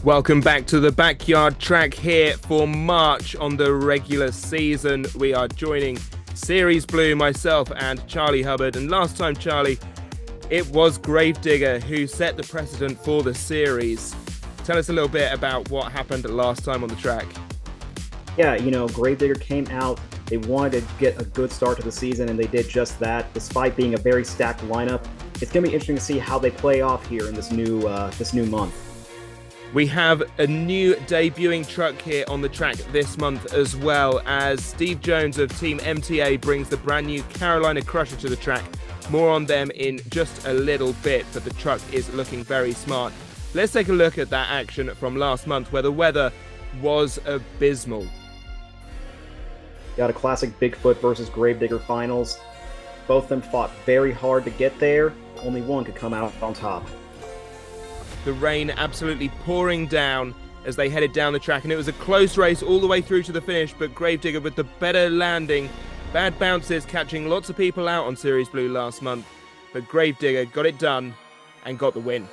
Welcome back to the backyard track here for March on the regular season. We are joining Series Blue, myself and Charlie Hubbard. And last time, Charlie, it was Gravedigger who set the precedent for the series. Tell us a little bit about what happened last time on the track. Yeah, Gravedigger came out. They wanted to get a good start to the season, and they did just that, despite being a very stacked lineup. It's going to be interesting to see how they play off here in this new month. We have a new debuting truck here on the track this month as well, as Steve Jones of Team MTA brings the brand new Carolina Crusher to the track. More on them in just a little bit, but the truck is looking very smart. Let's take a look at that action from last month where the weather was abysmal. Got a classic Bigfoot versus Gravedigger finals. Both of them fought very hard to get there. Only one could come out on top. The rain absolutely pouring down as they headed down the track, and it was a close race all the way through to the finish, but Gravedigger with the better landing. Bad bounces catching lots of people out on Series Blue last month, but Gravedigger got it done and got the win.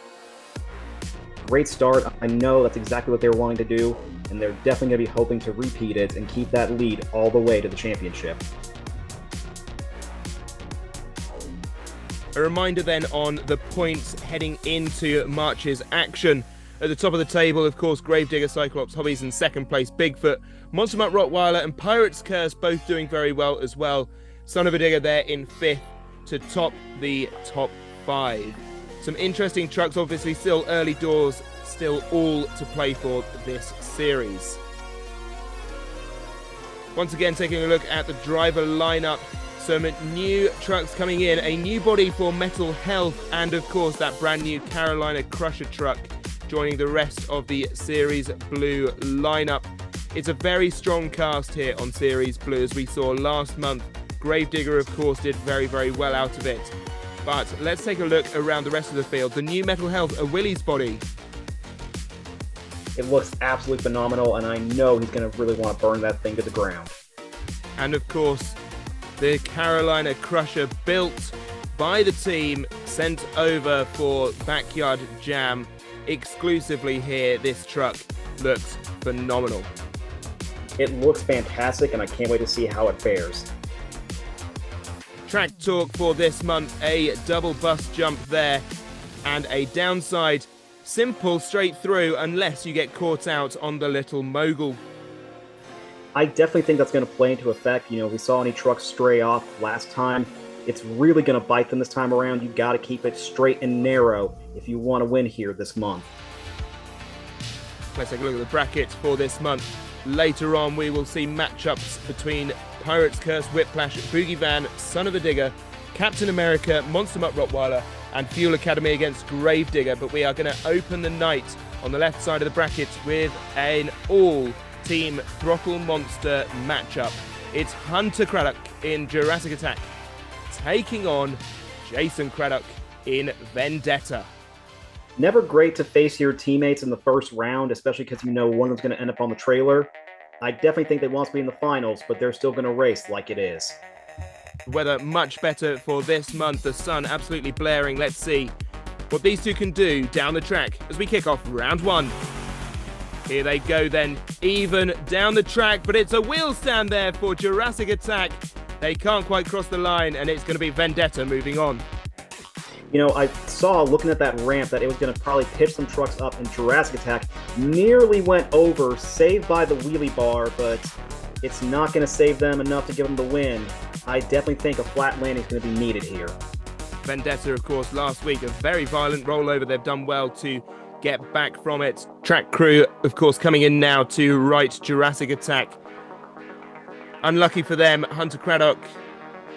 Great start. I know that's exactly what they were wanting to do, and they're definitely going to be hoping to repeat it and keep that lead all the way to the championship. A reminder then on the points heading into March's action. At the top of the table, of course, Gravedigger, Cyclops, Hobbies in second place, Bigfoot, Monster Mutt Rottweiler and Pirate's Curse both doing very well as well. Son of a Digger there in fifth to top the top five. Some interesting trucks, obviously still early doors, still all to play for this series. Once again, taking a look at the driver lineup. Some new trucks coming in, a new body for Metal Health, and of course that brand new Carolina Crusher truck joining the rest of the Series Blue lineup. It's a very strong cast here on Series Blue, as we saw last month. Gravedigger, of course, did very, very well out of it. But let's take a look around the rest of the field. The new Metal Health, a Willys body. It looks absolutely phenomenal, and I know he's going to really want to burn that thing to the ground. And of course, the Carolina Crusher, built by the team, sent over for Backyard Jam exclusively here. This truck looks phenomenal. It looks fantastic, and I can't wait to see how it fares. Track talk for this month, a double bus jump there, and a downside. Simple straight through unless you get caught out on the little mogul. I definitely think that's going to play into effect. We saw any trucks stray off last time. It's really going to bite them this time around. You got to keep it straight and narrow if you want to win here this month. Let's take a look at the brackets for this month. Later on, we will see matchups between Pirate's Curse, Whiplash, Boogie Van, Son of a Digger, Captain America, Monster Mutt Rottweiler, and Fuel Academy against Gravedigger. But we are going to open the night on the left side of the bracket with an all-team Throttle Monster matchup. It's Hunter Craddock in Jurassic Attack taking on Jason Craddock in Vendetta. Never great to face your teammates in the first round, especially because one of them's going to end up on the trailer. I definitely think they want to be in the finals, but they're still going to race like it is. Weather much better for this month. The sun absolutely blaring. Let's see what these two can do down the track as we kick off round one. Here they go then, even down the track, but it's a wheel stand there for Jurassic Attack. They can't quite cross the line, and it's going to be Vendetta moving on. I saw, looking at that ramp, that it was going to probably pitch some trucks up, and Jurassic Attack nearly went over, saved by the wheelie bar, but it's not going to save them enough to give them the win. I definitely think a flat landing is going to be needed here. Vendetta, of course, last week, a very violent rollover. They've done well to get back from it. Track crew, of course, coming in now to right Jurassic Attack. Unlucky for them, Hunter Craddock,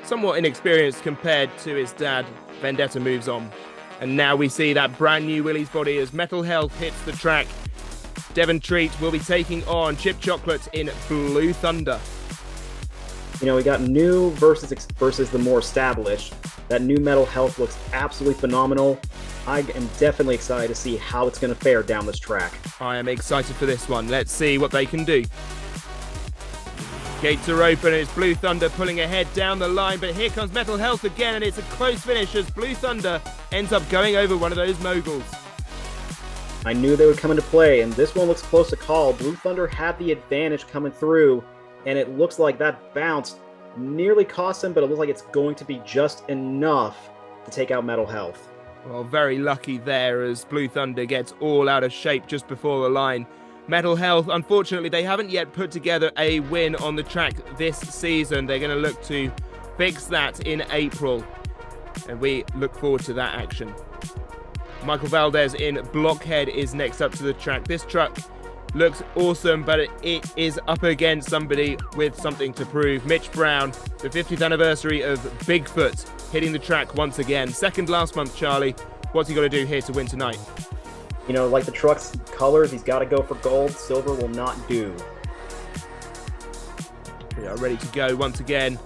somewhat inexperienced compared to his dad. Vendetta moves on. And now we see that brand new Willys body as Metal Health hits the track. Devon Treat will be taking on Chip Chocolate in Blue Thunder. We got new versus the more established. That new Metal Health looks absolutely phenomenal. I am definitely excited to see how it's going to fare down this track. I am excited for this one. Let's see what they can do. Gates are open, and it's Blue Thunder pulling ahead down the line, but here comes Metal Health again, and it's a close finish as Blue Thunder ends up going over one of those moguls. I knew they would come into play, and this one looks close to call. Blue Thunder had the advantage coming through, and it looks like that bounce nearly cost him, but it looks like it's going to be just enough to take out Metal Health. Well, very lucky there as Blue Thunder gets all out of shape just before the line. Metal Health, unfortunately, they haven't yet put together a win on the track this season. They're going to look to fix that in April, and we look forward to that action. Michael Valdez in Blockhead is next up to the track. This truck looks awesome, but it is up against somebody with something to prove. Mitch Brown, the 50th anniversary of Bigfoot, hitting the track once again. Second last month, Charlie. What's he got to do here to win tonight? You know, like the truck's colors, he's got to go for gold. Silver will not do. We are ready to go once again.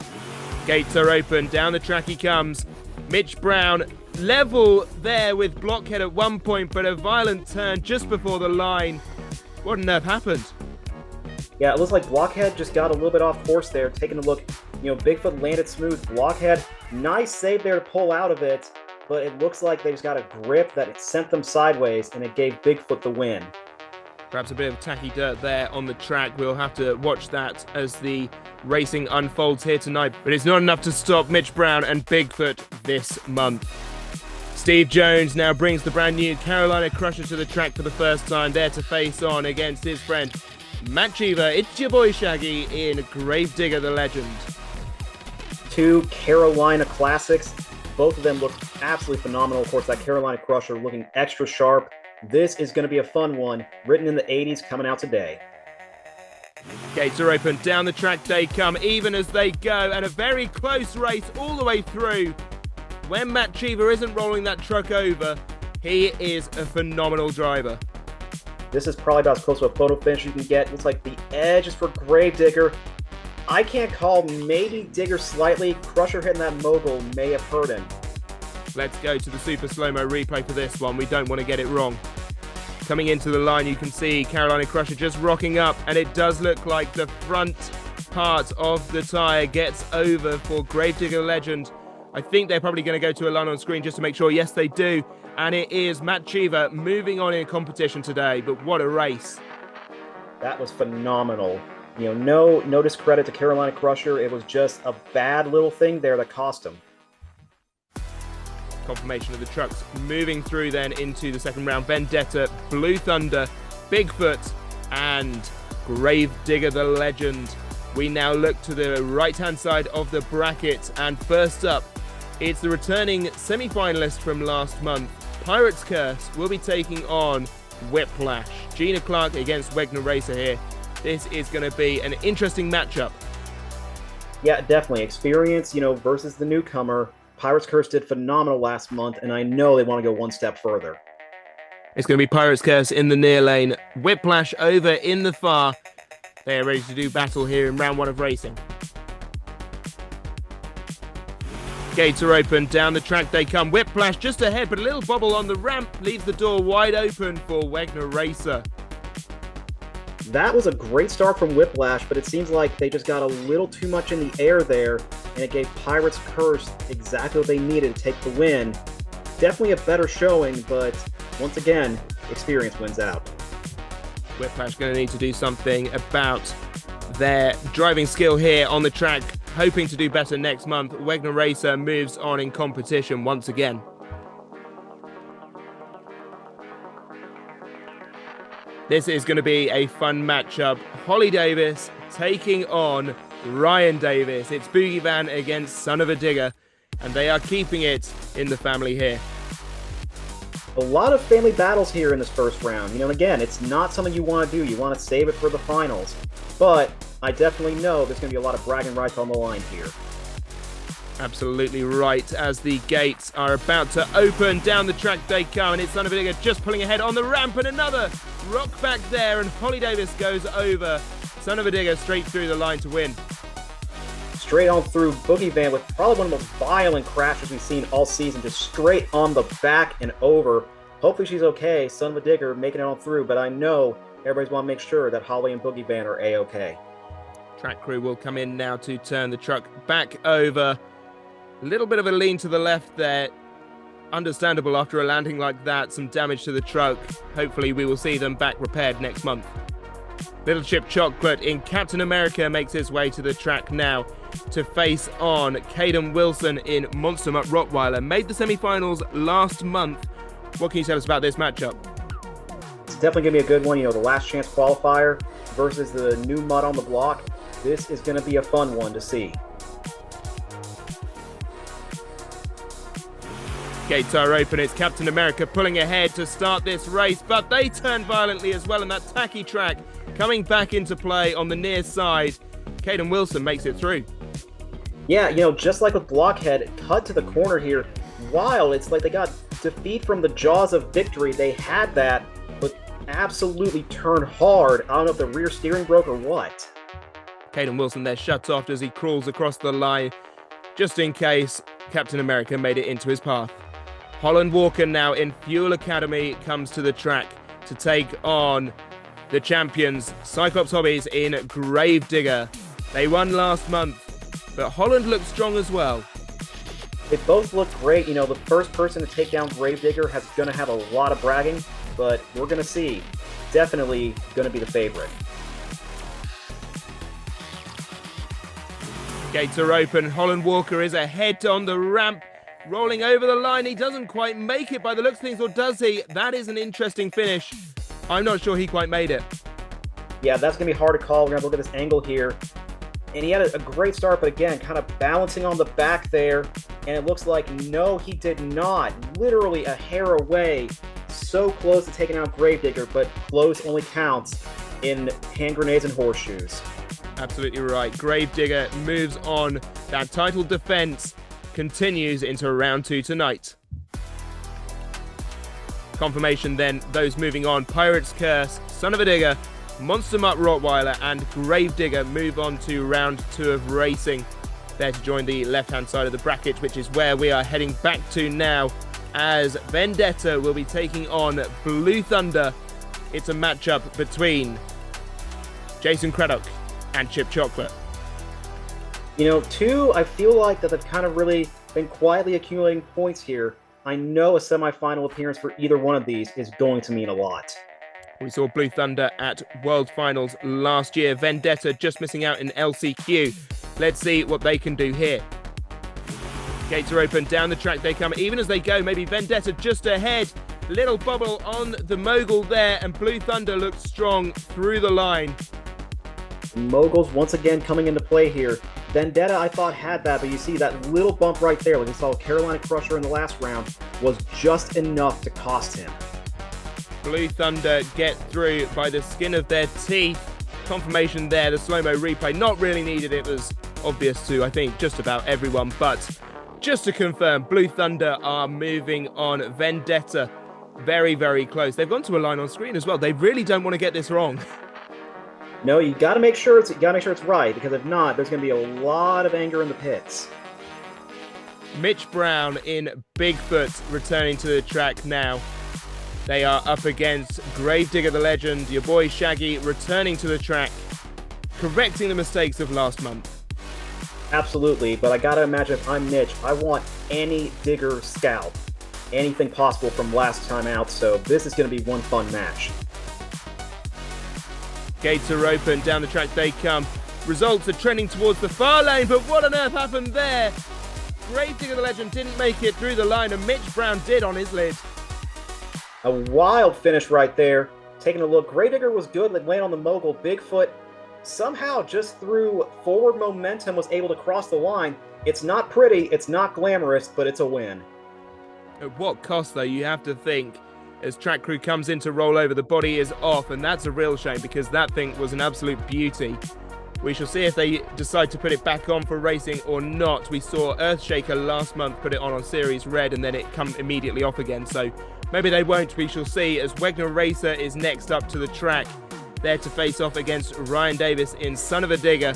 Gates are open. Down the track he comes. Mitch Brown level there with Blockhead at one point, but a violent turn just before the line. What on earth happened? Yeah, it looks like Blockhead just got a little bit off course there. Taking a look, Bigfoot landed smooth. Blockhead, nice save there to pull out of it, but it looks like they just got a grip that it sent them sideways, and it gave Bigfoot the win. Perhaps a bit of tacky dirt there on the track. We'll have to watch that as the racing unfolds here tonight. But it's not enough to stop Mitch Brown and Bigfoot this month. Steve Jones now brings the brand new Carolina Crusher to the track for the first time, there to face on against his friend Matt Cheever. It's your boy Shaggy in Gravedigger the Legend. Two Carolina classics. Both of them look absolutely phenomenal. Of course, that Carolina Crusher looking extra sharp. This is going to be a fun one. Written in the 80s, coming out today. Gates are open. Down the track they come, even as they go, and a very close race all the way through. When Matt Cheever isn't rolling that truck over, he is a phenomenal driver. This is probably about as close to a photo finish you can get. Looks like the edge is for Gravedigger. I can't call, maybe Digger slightly. Crusher hitting that mogul may have hurt him. Let's go to the super slow-mo replay for this one. We don't want to get it wrong. Coming into the line, you can see Carolina Crusher just rocking up, and it does look like the front part of the tyre gets over for Gravedigger Legend. I think they're probably going to go to a line on screen just to make sure. Yes, they do. And it is Matt Cheever moving on in competition today. But what a race. That was phenomenal. No discredit to Carolina Crusher. It was just a bad little thing there that cost him. Confirmation of the trucks moving through then into the second round. Vendetta, Blue Thunder, Bigfoot, and Gravedigger the Legend. We now look to the right-hand side of the bracket, and first up, it's the returning semi-finalist from last month. Pirate's Curse will be taking on Whiplash. Gina Clark against Wegner Racer here. This is going to be an interesting matchup. Yeah, definitely. Experience, versus the newcomer. Pirate's Curse did phenomenal last month, and I know they want to go one step further. It's going to be Pirate's Curse in the near lane. Whiplash over in the far. They are ready to do battle here in round one of racing. Gates are open. Down the track they come. Whiplash just ahead, but a little bobble on the ramp leaves the door wide open for Wegner Racer. That was a great start from Whiplash, but it seems like they just got a little too much in the air there, and it gave Pirate's Curse exactly what they needed to take the win. Definitely a better showing, but once again, experience wins out. Whiplash going to need to do something about their driving skill here on the track, hoping to do better next month. Wegner Racer moves on in competition once again. This is going to be a fun matchup. Holly Davis taking on Ryan Davis. It's Boogie Van against Son of a Digger, and they are keeping it in the family here. A lot of family battles here in this first round. Again, it's not something you want to do. You want to save it for the finals. But I definitely know there's going to be a lot of bragging rights on the line here. Absolutely right. As the gates are about to open, down the track they come, and it's Son of a Digger just pulling ahead on the ramp, and another rock back there, and Holly Davis goes over. Son of a Digger straight through the line to win. Straight on through Boogie Van with probably one of the most violent crashes we've seen all season, just straight on the back and over. Hopefully she's okay. Son of a Digger making it on through, but I know everybody's want to make sure that Holly and Boogie Van are A-okay. Track crew will come in now to turn the truck back over. A little bit of a lean to the left there. Understandable after a landing like that, some damage to the truck. Hopefully we will see them back repaired next month. Little Chip Chocolate in Captain America makes his way to the track now to face on Caden Wilson in Monster Mutt Rottweiler. Made the semi-finals last month. What can you tell us about this matchup? It's definitely going to be a good one. You know, the last chance qualifier versus the new mud on the block. This is going to be a fun one to see. Gates are open. It's Captain America pulling ahead to start this race, but they turn violently as well, and that tacky track coming back into play on the near side. Caden Wilson makes it through. Yeah, you know, just like with Blockhead, cut to the corner here. Wild. It's like they got defeat from the jaws of victory. They had that, but absolutely turned hard. I don't know if the rear steering broke or what. Caden Wilson there shuts off as he crawls across the line, just in case Captain America made it into his path. Holland Walker now in Fuel Academy comes to the track to take on the champions, Cyclops Hobbies in Gravedigger. They won last month, but Holland looks strong as well. They both look great. You know, the first person to take down Gravedigger is going to have a lot of bragging, but we're going to see. Definitely going to be the favorite. Gates are open. Holland Walker is ahead on the ramp, rolling over the line. He doesn't quite make it by the looks of things, or does he? That is an interesting finish. I'm not sure he quite made it. Yeah, that's going to be hard to call. We're going to look at this angle here. And he had a great start, but again, kind of balancing on the back there. And it looks like, no, he did not. Literally a hair away. So close to taking out Gravedigger, but close only counts in hand grenades and horseshoes. Absolutely right. Gravedigger moves on. That title defense continues into round 2 tonight. Confirmation then, those moving on. Pirate's Curse, Son of a Digger, Monster Mutt Rottweiler and Gravedigger move on to round 2 of racing. There to join the left-hand side of the bracket, which is where we are heading back to now, as Vendetta will be taking on Blue Thunder. It's a matchup between Jason Craddock and Chip Chocolate. You know, two, I feel like that they've kind of really been quietly accumulating points here. I know a semifinal appearance for either one of these is going to mean a lot. We saw Blue Thunder at World Finals last year. Vendetta just missing out in LCQ. Let's see what they can do here. Gates are open, down the track they come. Even as they go, maybe Vendetta just ahead. Little bubble on the mogul there, and Blue Thunder looks strong through the line. Moguls once again coming into play here. Vendetta, I thought, had that, but you see that little bump right there, like we saw Carolina Crusher in the last round, was just enough to cost him. Blue Thunder get through by the skin of their teeth. Confirmation there, the slow-mo replay, not really needed. It was obvious to, I think, just about everyone. But just to confirm, Blue Thunder are moving on. Vendetta, very, very close. They've gone to a line on screen as well. They really don't want to get this wrong. No, you got to make sure it's right, because if not, there's going to be a lot of anger in the pits. Mitch Brown in Bigfoot returning to the track now. They are up against Gravedigger the Legend, your boy Shaggy, returning to the track, correcting the mistakes of last month. Absolutely, but I gotta imagine if I'm Mitch, I want any Digger scalp. Anything possible from last time out, so this is going to be one fun match. Gates are open, down the track they come. Results are trending towards the far lane, but what on earth happened there? Gravedigger the Legend didn't make it through the line, and Mitch Brown did on his lid. A wild finish right there. Taking a look, Gravedigger was good, like laying on the mogul. Bigfoot somehow just through forward momentum was able to cross the line. It's not pretty, it's not glamorous, but it's a win. At what cost, though, you have to think. As track crew comes in to roll over, the body is off, and that's a real shame because that thing was an absolute beauty. We shall see if they decide to put it back on for racing or not. We saw Earthshaker last month put it on Series Red and then it come immediately off again, so maybe they won't. We shall see, as Wegner Racer is next up to the track, there to face off against Ryan Davis in Son of a Digger.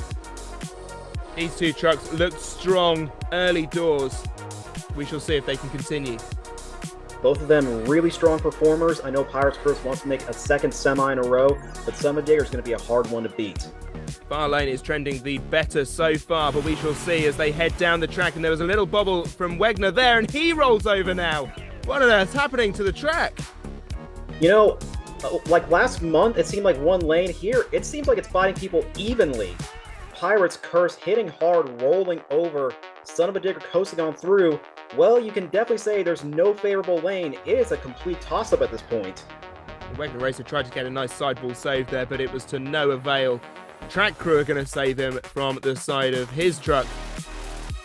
These two trucks looked strong early doors. We shall see if they can continue. Both of them really strong performers. I know Pirates Curse wants to make a second semi in a row, but Son of a Digger is going to be a hard one to beat. Far lane is trending the better so far, but we shall see as they head down the track, and there was a little bobble from Wegner there, and he rolls over now. What on earth's happening to the track? You know, like last month, it seemed like one lane. Here, it seems like it's fighting people evenly. Pirates Curse hitting hard, rolling over. Son of a Digger coasting on through. Well, you can definitely say there's no favorable lane. It is a complete toss-up at this point. The Wegner Racer tried to get a nice sideball save there, but it was to no avail. Track crew are going to save him from the side of his truck.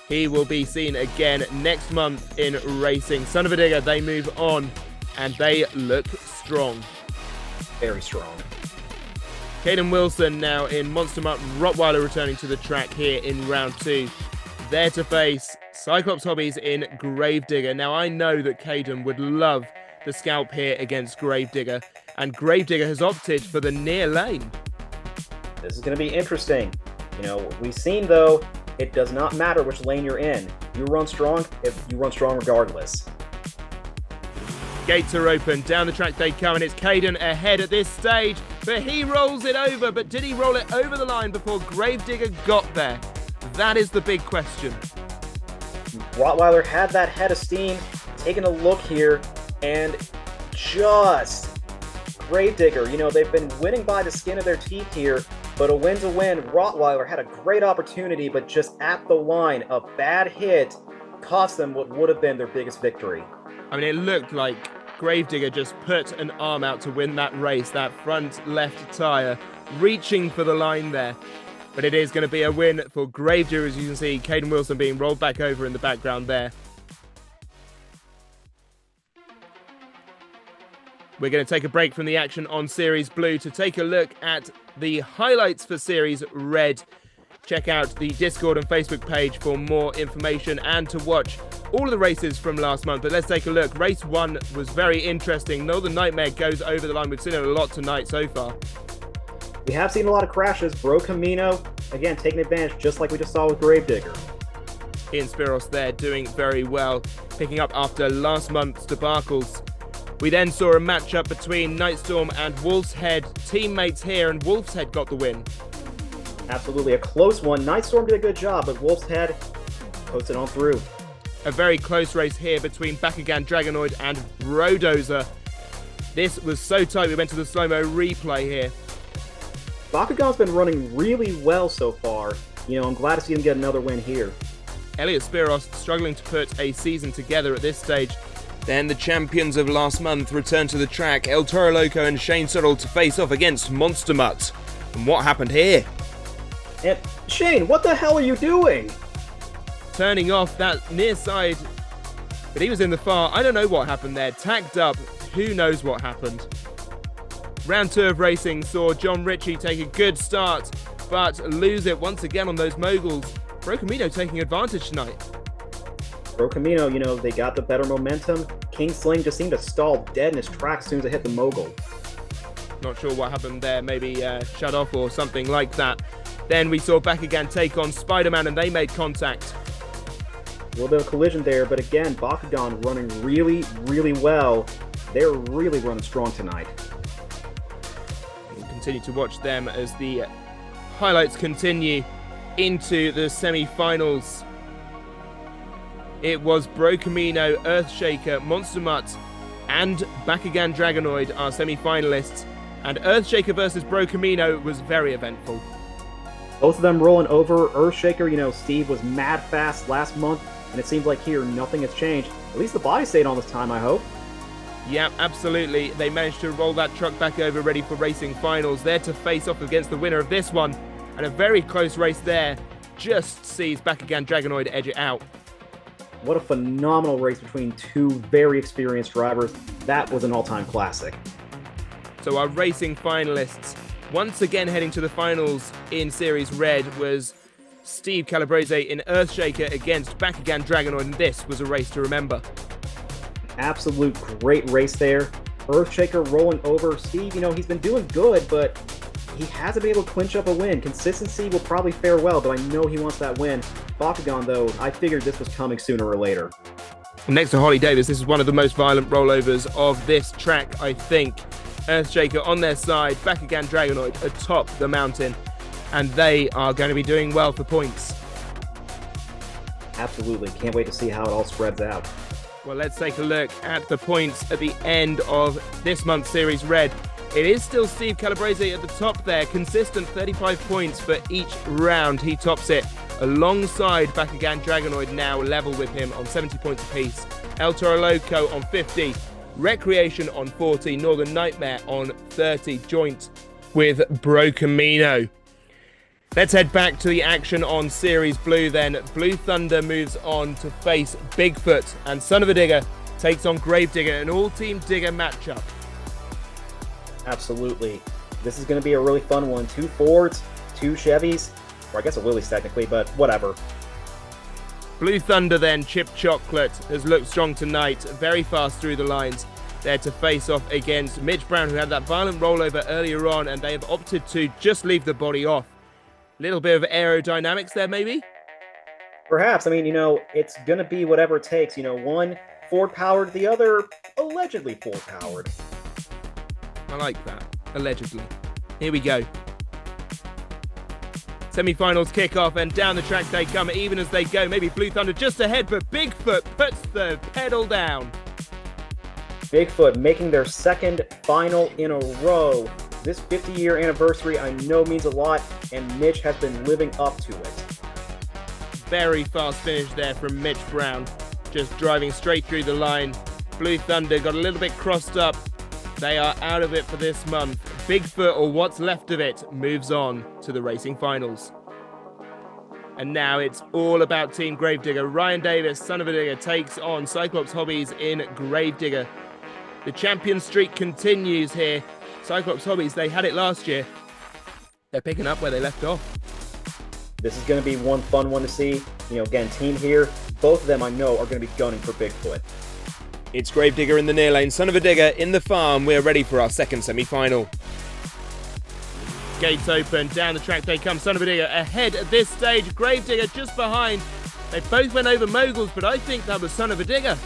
He will be seen again next month in racing. Son of a Digger, they move on, and they look strong. Very strong. Caden Wilson now in Monster Mutt Rottweiler returning to the track here in round 2. There to face Cyclops Hobbies in Gravedigger. Now I know that Caden would love the scalp here against Gravedigger, and Gravedigger has opted for the near lane. This is going to be interesting. You know, we've seen though, it does not matter which lane you're in. You run strong if you run strong regardless. Gates are open, down the track they come, and it's Caden ahead at this stage, but he rolls it over. But did he roll it over the line before Gravedigger got there? That is the big question. Rottweiler had that head of steam, taking a look here, and just Gravedigger, you know, they've been winning by the skin of their teeth here, but a win's a win. Rottweiler had a great opportunity, but just at the line, a bad hit cost them what would have been their biggest victory. I mean, it looked like Gravedigger just put an arm out to win that race, that front left tyre, reaching for the line there. But it is going to be a win for Gravedigger, as you can see, Caden Wilson being rolled back over in the background there. We're going to take a break from the action on Series Blue to take a look at the highlights for Series Red. Check out the Discord and Facebook page for more information and to watch all of the races from last month. But let's take a look. Race 1 was very interesting. Northern Nightmare goes over the line. We've seen it a lot tonight so far. We have seen a lot of crashes. Bro Camino, again, taking advantage just like we just saw with Gravedigger. Ian Spiros there doing very well, picking up after last month's debacles. We then saw a matchup between Nightstorm and Wolf's Head. Teammates here, and Wolf's Head got the win. Absolutely a close one. Nightstorm did a good job, but Wolf's Head coasted on through. A very close race here between Bakugan Dragonoid and Brodozer. This was so tight, we went to the slow-mo replay here. Bakugan's been running really well so far. You know, I'm glad to see him get another win here. Elliot Spiros struggling to put a season together at this stage. Then the champions of last month return to the track, El Toro Loco and Shane Suttle to face off against Monster Mutt. And what happened here? And Shane, what the hell are you doing? Turning off that near side, but he was in the far. I don't know what happened there. Tacked up, who knows what happened. Round 2 of racing saw John Ritchie take a good start, but lose it once again on those moguls. Brocamino taking advantage tonight. Bro Camino, you know, they got the better momentum. King Sling just seemed to stall dead in his track as soon as it hit the mogul. Not sure what happened there, maybe shut off or something like that. Then we saw Bakugan take on Spider-Man and they made contact. A little bit of collision there, but again, Bakugan running really, really well. They're really running strong tonight. We'll continue to watch them as the highlights continue into the semi-finals. It was Bro Camino, Earthshaker, Monster Mutt, and Bakugan Dragonoid are semi-finalists. And Earthshaker versus Bro Camino was very eventful. Both of them rolling over. Earthshaker, you know, Steve was mad fast last month, and it seems like here nothing has changed. At least the body stayed on this time, I hope. Yeah, absolutely. They managed to roll that truck back over, ready for racing finals. There to face off against the winner of this one. And a very close race there. Just sees Bakugan Dragonoid edge it out. What a phenomenal race between two very experienced drivers. That was an all-time classic. So our racing finalists, once again heading to the finals in Series Red, was Steve Calabrese in Earthshaker against Bakugan Dragonoid, and this was a race to remember. Absolute great race there. Earthshaker rolling over. Steve, you know, he's been doing good, but he hasn't been able to clinch up a win. Consistency will probably fare well, but I know he wants that win. Bakugan, though, I figured this was coming sooner or later. Next to Holly Davis, this is one of the most violent rollovers of this track, I think. Earthshaker on their side, Bakugan Dragonoid atop the mountain, and they are going to be doing well for points. Absolutely. Can't wait to see how it all spreads out. Well, let's take a look at the points at the end of this month's Series Red. It is still Steve Calabrese at the top there, consistent 35 points for each round. He tops it alongside Bakugan Dragonoid, now level with him on 70 points apiece. El Toro Loco on 50, Recreation on 40, Northern Nightmare on 30, joint with Bro Camino. Let's head back to the action on Series Blue then. Blue Thunder moves on to face Bigfoot, and Son of a Digger takes on Gravedigger, an all-team Digger matchup. Absolutely. This is going to be a really fun one. 2 Fords, 2 Chevys, or I guess a Willys technically, but whatever. Blue Thunder then, Chip Chocolate, has looked strong tonight, very fast through the lines, there to face off against Mitch Brown, who had that violent rollover earlier on, and they have opted to just leave the body off. Little bit of aerodynamics there, maybe? Perhaps. I mean, it's going to be whatever it takes. One Ford-powered, the other allegedly Ford-powered. I like that. Allegedly. Here we go. Semi-finals kickoff, and down the track they come, even as they go. Maybe Blue Thunder just ahead, but Bigfoot puts the pedal down. Bigfoot making their second final in a row. This 50-year anniversary I know means a lot, and Mitch has been living up to it. Very fast finish there from Mitch Brown, just driving straight through the line. Blue Thunder got a little bit crossed up. They are out of it for this month. Bigfoot, or what's left of it, moves on to the racing finals. And now it's all about Team Gravedigger. Ryan Davis, Son of a Digger, takes on Cyclops Hobbies in Gravedigger. The champion streak continues here. Cyclops Hobbies, they had it last year. They're picking up where they left off. This is going to be one fun one to see. Again, team here, both of them I know are going to be gunning for Bigfoot. It's Gravedigger in the near lane, Son of a Digger in the farm. We're ready for our second semi-final. Gates open, down the track they come. Son of a Digger ahead at this stage. Gravedigger just behind. They both went over moguls, but I think that was Son of a Digger.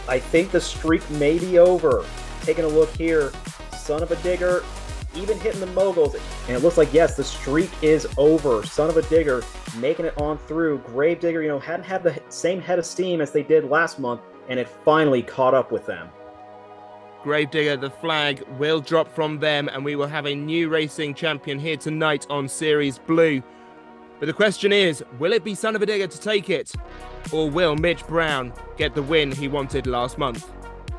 I think the streak may be over. Taking a look here, Son of a Digger even hitting the moguls. And it looks like, yes, the streak is over. Son of a Digger making it on through. Gravedigger, hadn't had the same head of steam as they did last month, and it finally caught up with them. Gravedigger, the flag will drop from them, and we will have a new racing champion here tonight on Series Blue. But the question is, will it be Son of a Digger to take it? Or will Mitch Brown get the win he wanted last month?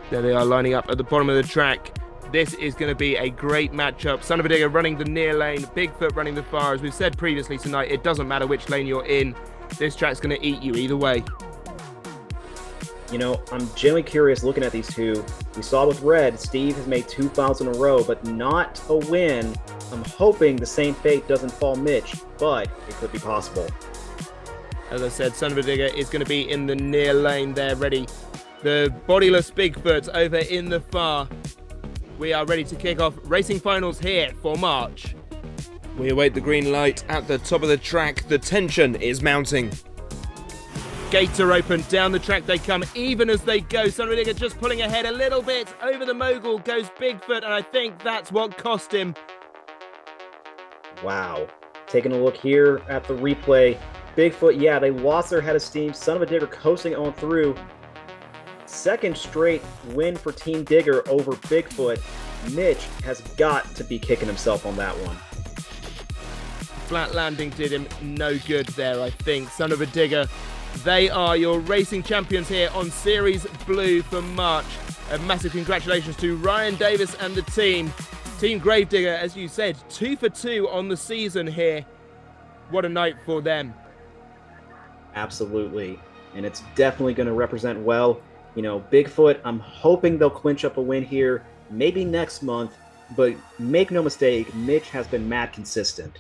There they are lining up at the bottom of the track. This is going to be a great matchup. Son of a Digger running the near lane, Bigfoot running the far. As we've said previously tonight, it doesn't matter which lane you're in. This track's going to eat you either way. I'm genuinely curious looking at these two. We saw with Red, Steve has made 2 fouls in a row, but not a win. I'm hoping the same fate doesn't fall Mitch, but it could be possible. As I said, Son of a Digger is going to be in the near lane there, ready. The bodiless Bigfoot over in the far. We are ready to kick off racing finals here for March. We await the green light at the top of the track. The tension is mounting. Gates are open, down the track they come, even as they go. Son of a Digger just pulling ahead a little bit. Over the mogul goes Bigfoot, and I think that's what cost him. Wow. Taking a look here at the replay. Bigfoot, yeah, they lost their head of steam. Son of a Digger coasting on through. Second straight win for Team Digger over Bigfoot. Mitch has got to be kicking himself on that one. Flat landing did him no good there, I think. Son of a Digger, they are your racing champions here on Series Blue for March. A massive congratulations to Ryan Davis and the team. Team Gravedigger, as you said, 2 for 2 on the season here. What a night for them. Absolutely. And it's definitely going to represent well. Bigfoot, I'm hoping they'll clinch up a win here, maybe next month, but make no mistake, Mitch has been mad consistent.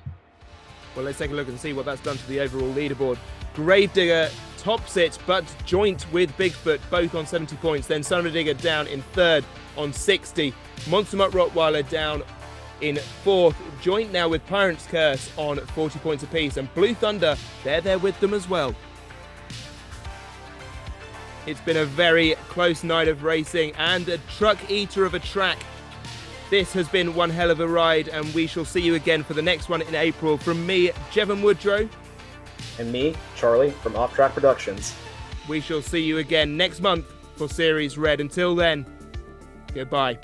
Well, let's take a look and see what that's done to the overall leaderboard. Gravedigger tops it, but joint with Bigfoot, both on 70 points. Then Son of a Digger down in third on 60. Monster Mutt Rottweiler down in fourth. Joint now with Pirate's Curse on 40 points apiece. And Blue Thunder, they're there with them as well. It's been a very close night of racing and a truck eater of a track. This has been one hell of a ride, and we shall see you again for the next one in April. From me, Jevon Woodrow. And me, Charlie, from Off Track Productions. We shall see you again next month for Series Red. Until then, goodbye.